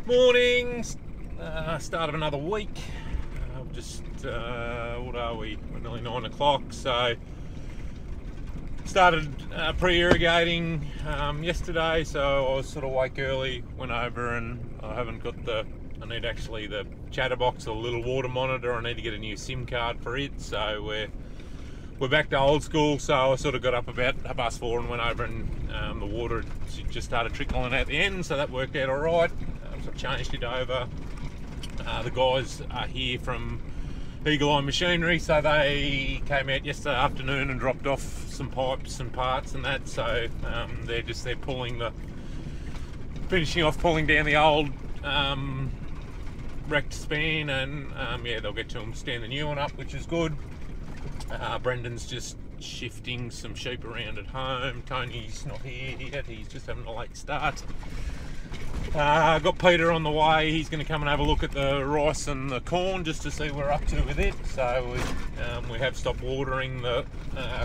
Morning, start of another week. What are we? We're nearly 9 o'clock, so started pre-irrigating yesterday, so I was sort of awake early, went over, and I haven't got I need actually the chatterbox or the little water monitor. I need to get a new SIM card for it, so we're back to old school. So I sort of got up about 4:30 and went over, and the water just started trickling out the end, so that worked out all right. So I changed it over. The guys are here from Eagle Eye Machinery, so they came out yesterday afternoon and dropped off some pipes and parts and that. So they're finishing off pulling down the old wrecked span, and yeah, they'll get to them, stand the new one up, which is good. Brendan's just shifting some sheep around at home. Tony's not here yet, he's just having a late start. Got Peter on the way. He's going to come and have a look at the rice and the corn just to see where we're up to with it. So we have stopped watering the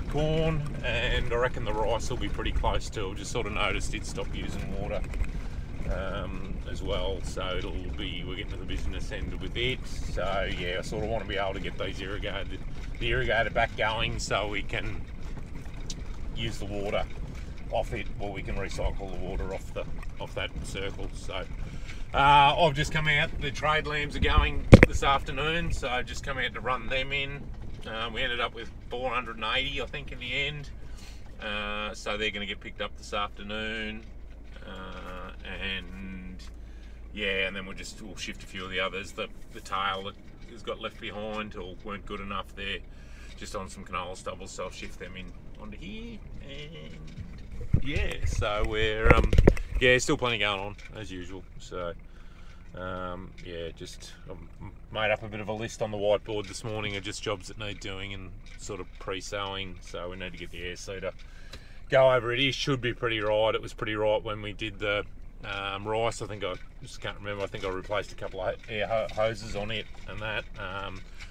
corn, and I reckon the rice will be pretty close to. Just sort of noticed it stopped using water as well. So we're getting to the business end with it. So yeah, I sort of want to be able to get the irrigator back going so we can use the water off it, or we can recycle the water off that circle. So I've just come out. The trade lambs are going this afternoon, so I just come out to run them in. We ended up with 480, I think, in the end. So they're going to get picked up this afternoon, and yeah, and then we'll shift a few of the others. The tail that has got left behind or weren't good enough, they're just on some canola stubbles, so I'll shift them in onto here. And yeah, so we're still plenty going on as usual. So yeah, just made up a bit of a list on the whiteboard this morning of just jobs that need doing and sort of pre-sowing. So we need to get the air seeder go over it. It should be pretty right. It was pretty right when we did the rice. I just can't remember. I think I replaced a couple of air hoses on it and that.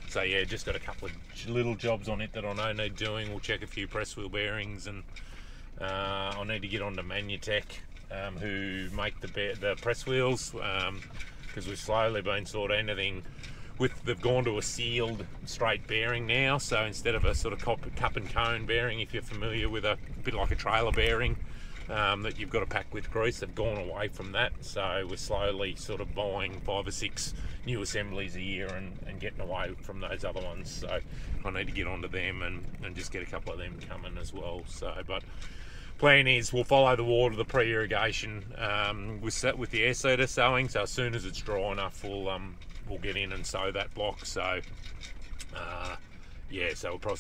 So yeah, just got a couple of little jobs on it that I know need doing. We'll check a few press wheel bearings, and I need to get on to Manutech, who make the press wheels, because we've slowly been sort of anything they've gone to a sealed straight bearing now. So instead of a sort of cup and cone bearing, if you're familiar with a bit like a trailer bearing that you've got to pack with grease, they've gone away from that. So we're slowly sort of buying 5 or 6 new assemblies a year and getting away from those other ones. So I need to get onto them and just get a couple of them coming as well. So, but plan is we'll follow the water, the pre-irrigation with the air seeder sowing. So as soon as it's dry enough, we'll get in and sow that block. So yeah, so we'll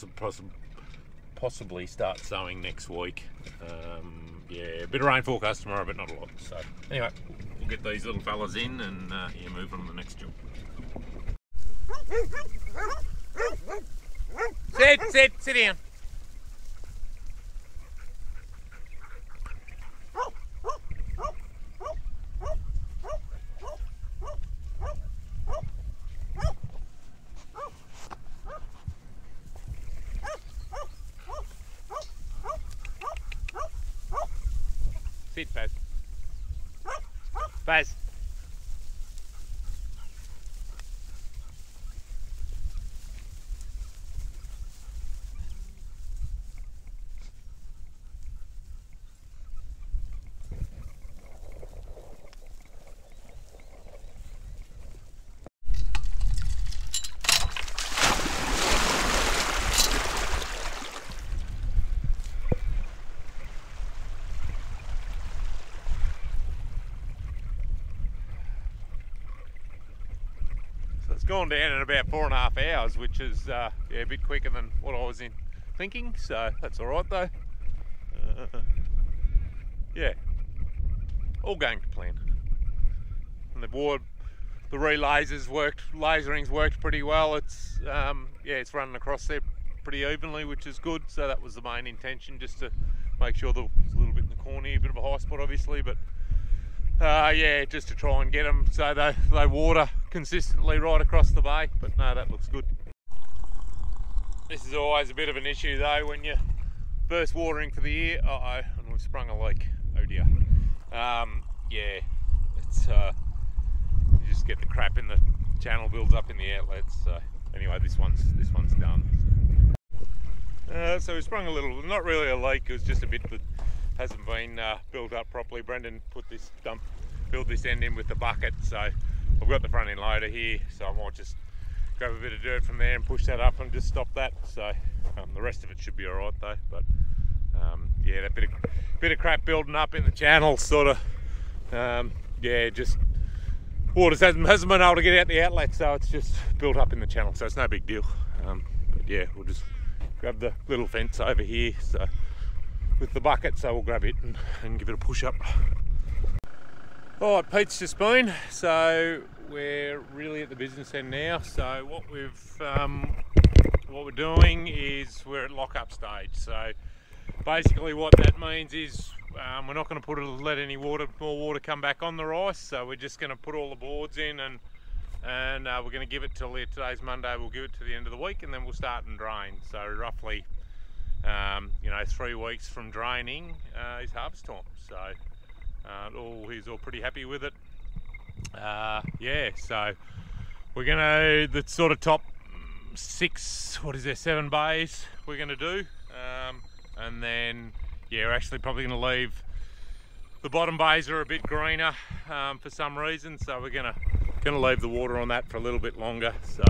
possibly start sowing next week. Yeah, a bit of rainfall forecast tomorrow, but not a lot. So anyway, we'll get these little fellas in and yeah, move on to the next job. Sit down. Sit, Faz. Faz. It's gone down in about 4.5 hours, which is yeah, a bit quicker than what I was thinking, so that's all right though. Yeah, all going to plan. And the relays lasering's worked pretty well. It's yeah, it's running across there pretty evenly, which is good. So that was the main intention, just to make sure there was a little bit in the corner here, a bit of a high spot obviously, but yeah, just to try and get them so they water consistently right across the bay. But no, that looks good. This is always a bit of an issue though when you're first watering for the year. Uh-oh, and we've sprung a leak. Oh dear. Yeah, it's get the crap in the channel builds up in the outlets. So anyway, this one's done. So we sprung a little, not really a leak, it was just a bit that hasn't been built up properly. Brendan filled this end in with the bucket, so I've got the front end loader here, so I might just grab a bit of dirt from there and push that up and just stop that. So the rest of it should be all right though. But yeah, that bit of crap building up in the channel, sort of. Yeah, just water hasn't been able to get out the outlet, so it's just built up in the channel. So it's no big deal. But yeah, we'll just grab the little fence over here. So with the bucket, so we'll grab it and give it a push up. All right, Pete's just been, so we're really at the business end now. So what we're doing is we're at lock-up stage. So basically what that means is we're not going to let any more water come back on the rice. So we're just going to put all the boards in, and we're going to give it till today's Monday. We'll give it to the end of the week, and then we'll start and drain. So roughly, 3 weeks from draining is harvest time. So he's all pretty happy with it. Yeah, so we're gonna, the sort of top 7 bays we're gonna do, and then yeah, we're actually probably gonna leave the bottom bays are a bit greener for some reason, so we're gonna leave the water on that for a little bit longer. So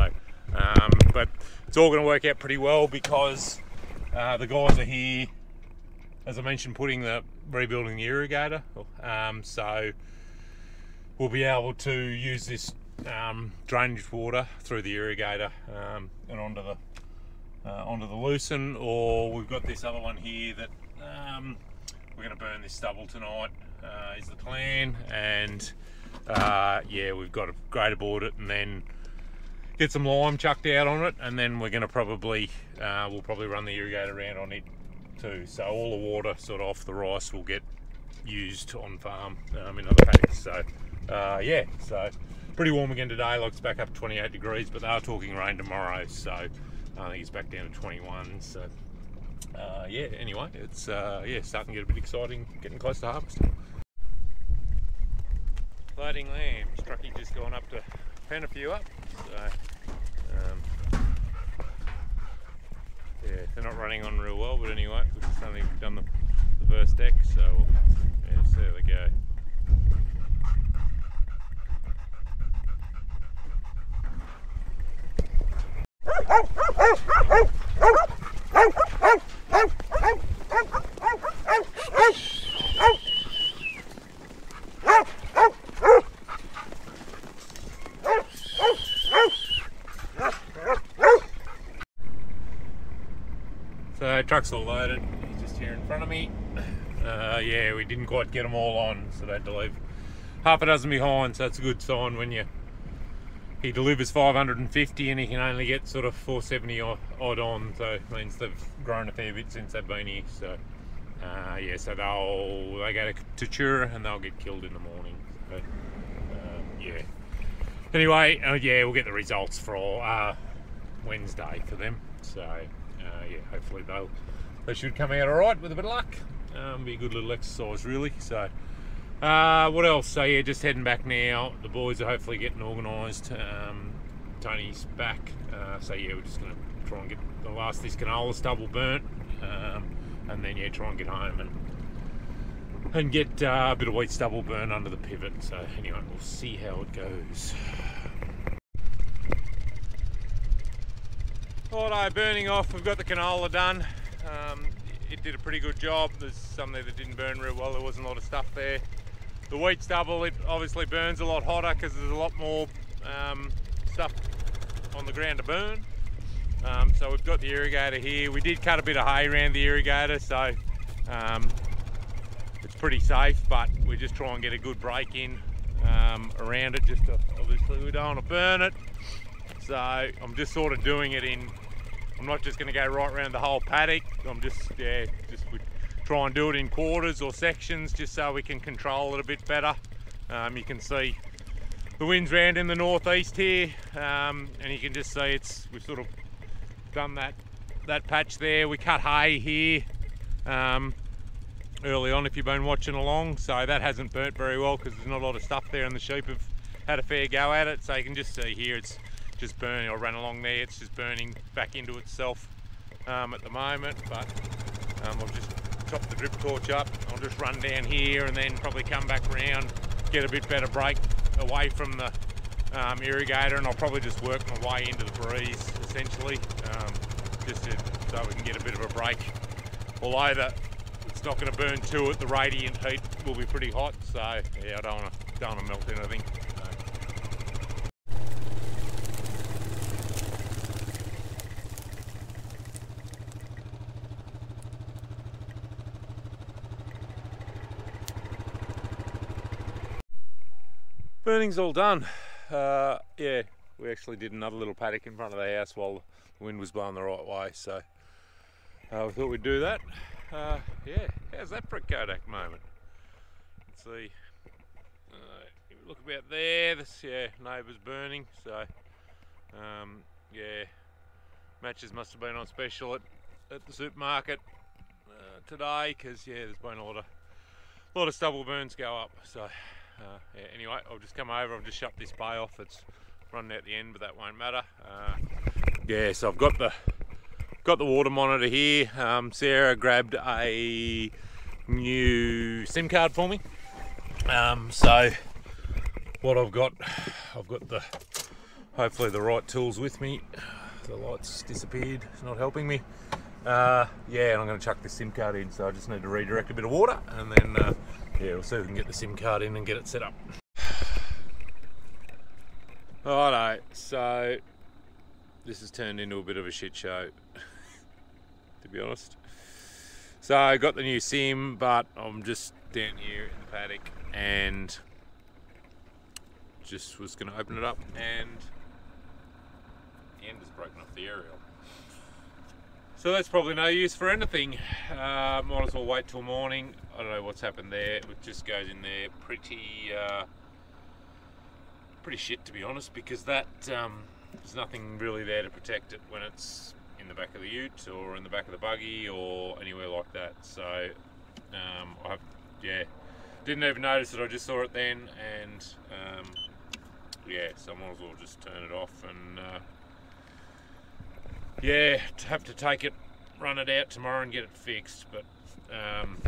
but it's all gonna work out pretty well because the guys are here, as I mentioned, rebuilding the irrigator. So we'll be able to use this drainage water through the irrigator and onto the lucerne, or we've got this other one here that we're going to burn this stubble tonight is the plan, and yeah, we've got to grate aboard it and then get some lime chucked out on it, and then we're going to we'll probably run the irrigator around on it too. So all the water sort of off the rice will get used on farm in other paddocks. So yeah, so pretty warm again today. Like it's back up to 28 degrees, but they are talking rain tomorrow, so I think it's back down to 21. So yeah, anyway, it's yeah, starting to get a bit exciting, getting close to harvest. Loading lambs. Truckie just gone up to pen a few up. So yeah, they're not running on real well, but anyway, we've just only done the first deck, so yeah, so there we go. So truck's all loaded, he's just here in front of me. Yeah, we didn't quite get them all on, so they had to leave half a dozen behind, so that's a good sign when he delivers 550 and he can only get sort of 470 odd on, so it means they've grown a fair bit since they've been here. So yeah, so they go to Tura and they'll get killed in the morning. So yeah, anyway, yeah, we'll get the results for Wednesday for them. So yeah, hopefully they should come out all right with a bit of luck. Be a good little exercise really. So what else? So yeah, just heading back now. The boys are hopefully getting organised. Tony's back, so yeah, we're just going to try and get the last of this canola stubble burnt, and then yeah, try and get home and get a bit of wheat stubble burnt under the pivot. So anyway, we'll see how it goes. Auto burning off, we've got the canola done. It did a pretty good job. There's some there that didn't burn real well, there wasn't a lot of stuff there. The wheat stubble, it obviously burns a lot hotter because there's a lot more stuff on the ground to burn. So we've got the irrigator here. We did cut a bit of hay around the irrigator, so it's pretty safe, but we just try and get a good break in around it, just to, obviously we don't want to burn it. So I'm just sort of doing it I'm not just going to go right around the whole paddock. I'm just we try and do it in quarters or sections, just so we can control it a bit better. You can see the wind's round in the northeast here, and you can just see we've sort of done that patch there. We cut hay here early on, if you've been watching along, so that hasn't burnt very well because there's not a lot of stuff there and the sheep have had a fair go at it. So you can just see here it's just burning. I ran along there, it's just burning back into itself at the moment. But I've just topped the drip torch up. I'll just run down here and then probably come back around, get a bit better break away from the irrigator, and I'll probably just work my way into the breeze essentially, so we can get a bit of a break. Although it's not going to burn too, the radiant heat will be pretty hot, so yeah, I don't want to melt anything. Burning's all done. Yeah, we actually did another little paddock in front of the house while the wind was blowing the right way, so we thought we'd do that. Yeah, how's that for a Kodak moment? Let's see. If you look about there, this neighbour's burning, so yeah, matches must have been on special at the supermarket today, because yeah, there's been a lot of stubble burns go up. So yeah, anyway, I'll just come over. I've just shut this bay off. It's running out the end, but that won't matter. Yeah, so I've got the water monitor here. Sarah grabbed a new SIM card for me. So what I've got hopefully the right tools with me. The light's disappeared. It's not helping me. Yeah, and I'm going to chuck this SIM card in. So I just need to redirect a bit of water, and then yeah, we'll see if we can get the SIM card in and get it set up. Righto, so this has turned into a bit of a shit show, to be honest. So I got the new SIM, but I'm just down here in the paddock and just was going to open it up, and the end has broken off the aerial. So that's probably no use for anything. Might as well wait till morning. I don't know what's happened there. It just goes in there pretty shit, to be honest, because that there's nothing really there to protect it when it's in the back of the ute or in the back of the buggy or anywhere like that. So yeah, didn't even notice it. I just saw it then, and yeah, so I might as well just turn it off and yeah, have to take it, run it out tomorrow and get it fixed. But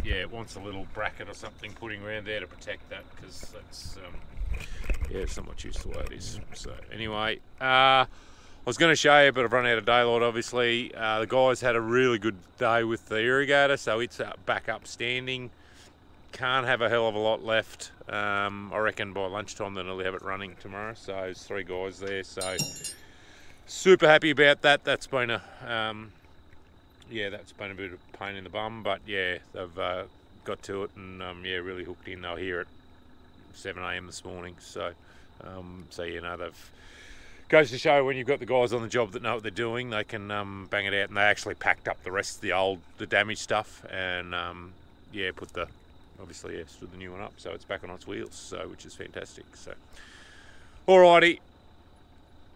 yeah, it wants a little bracket or something putting around there to protect that, because that's yeah, it's not much use the way it is. So anyway, I was going to show you, but I've run out of daylight obviously. The guys had a really good day with the irrigator, so it's back up standing. Can't have a hell of a lot left. I reckon by lunchtime then they'll have it running tomorrow. So there's 3 guys there, so super happy about that. That's been a yeah, that's been a bit of a pain in the bum, but yeah, they've got to it, and yeah, really hooked in. They'll hear it 7 AM this morning. So so you know, goes to show when you've got the guys on the job that know what they're doing, they can bang it out. And they actually packed up the rest of the damaged stuff, and yeah, obviously yeah, stood the new one up, so it's back on its wheels, so which is fantastic. So alrighty,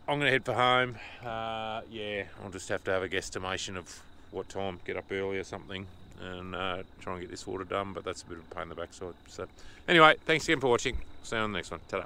I'm gonna head for home. Yeah, I'll just have to have a guesstimation of what time, get up early or something, and try and get this water done, but that's a bit of a pain in the backside. So anyway, thanks again for watching. See you on the next one. Ta-da.